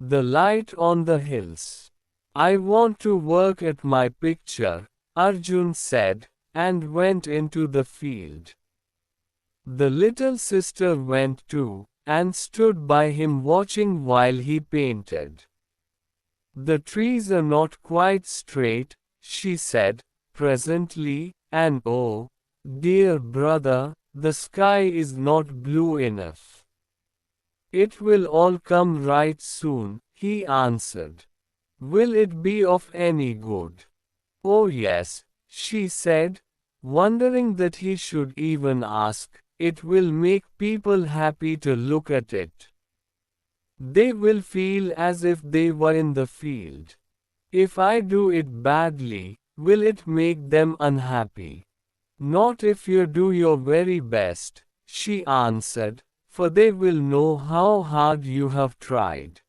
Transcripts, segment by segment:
The light on the hills. I want to work at my picture, Arjun said, and went into the field. The little sister went too, and stood by him watching while he painted. The trees are not quite straight, she said, presently, and oh, dear brother, the sky is not blue enough. It will all come right soon, he answered. Will it be of any good? Oh yes, she said, wondering that he should even ask. It will make people happy to look at it. They will feel as if they were in the field. If I do it badly, will it make them unhappy? Not if you do your very best, she answered, for they will know how hard you have tried.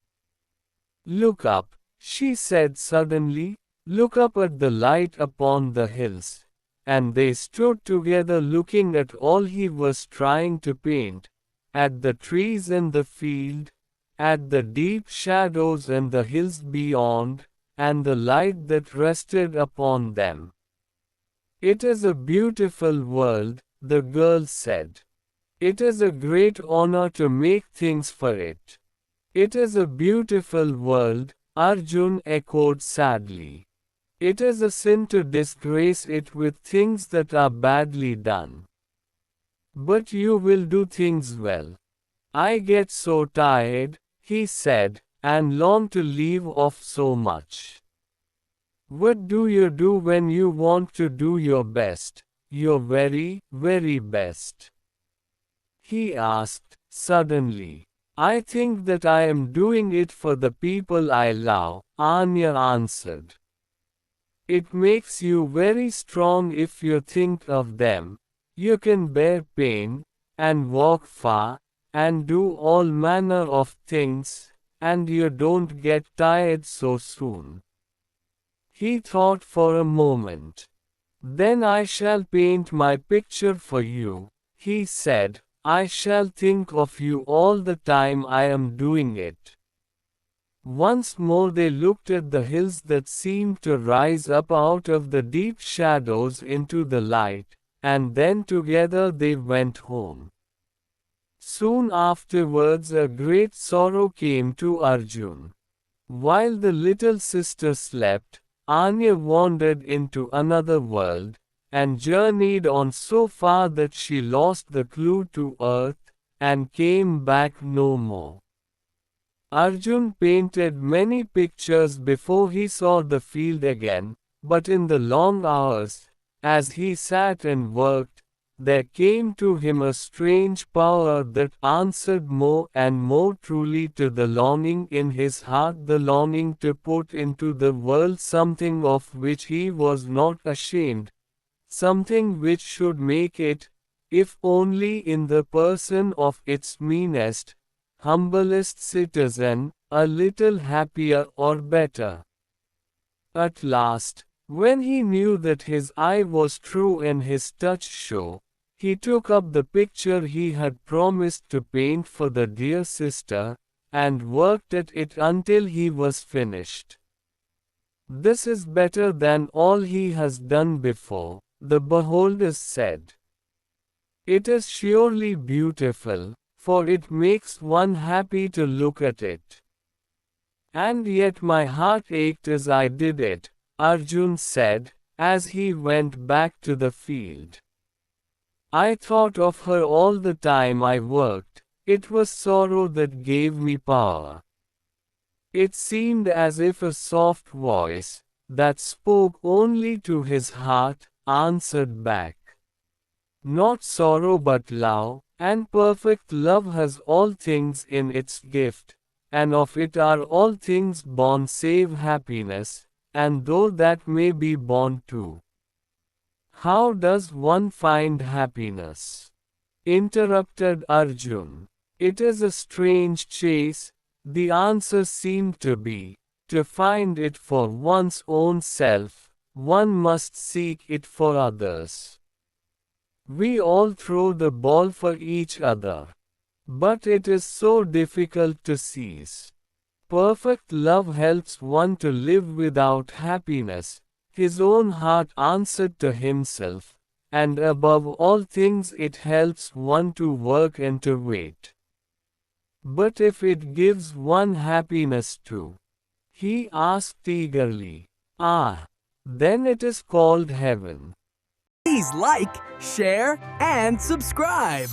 Look up, she said suddenly, look up at the light upon the hills. And they stood together looking at all he was trying to paint, at the trees in the field, at the deep shadows and the hills beyond, and the light that rested upon them. It is a beautiful world, the girl said. It is a great honor to make things for it. It is a beautiful world, Arjun echoed sadly. It is a sin to disgrace it with things that are badly done. But you will do things well. I get so tired, he said, and long to leave off so much. What do you do when you want to do your best, your very, very best? He asked, suddenly. I think that I am doing it for the people I love, Anya answered. It makes you very strong if you think of them. You can bear pain, and walk far, and do all manner of things, and you don't get tired so soon. He thought for a moment. Then I shall paint my picture for you, he said. I shall think of you all the time I am doing it. Once more they looked at the hills that seemed to rise up out of the deep shadows into the light, and then together they went home. Soon afterwards a great sorrow came to Arjun. While the little sister slept, Anya wandered into another world, and journeyed on so far that she lost the clue to earth, and came back no more. Arjun painted many pictures before he saw the field again, but in the long hours, as he sat and worked, there came to him a strange power that answered more and more truly to the longing in his heart, the longing to put into the world something of which he was not ashamed, something which should make it, if only in the person of its meanest, humblest citizen, a little happier or better. At last, when he knew that his eye was true and his touch sure, he took up the picture he had promised to paint for the dear sister, and worked at it until he was finished. This is better than all he has done before, the beholders said. It is surely beautiful, for it makes one happy to look at it. And yet my heart ached as I did it, Arjun said, as he went back to the field. I thought of her all the time I worked, it was sorrow that gave me power. It seemed as if a soft voice, that spoke only to his heart, answered back. Not sorrow but love, and perfect love has all things in its gift, and of it are all things born save happiness, and though that may be born too. How does one find happiness? Interrupted Arjun. It is a strange chase, the answer seemed to be. To find it for one's own self, one must seek it for others. We all throw the ball for each other. But it is so difficult to seize. perfect love helps one to live without happiness, his own heart answered to himself, and above all things it helps one to work and to wait. But if it gives one happiness too? He asked eagerly. Ah, then it is called heaven. Please like, share, and subscribe.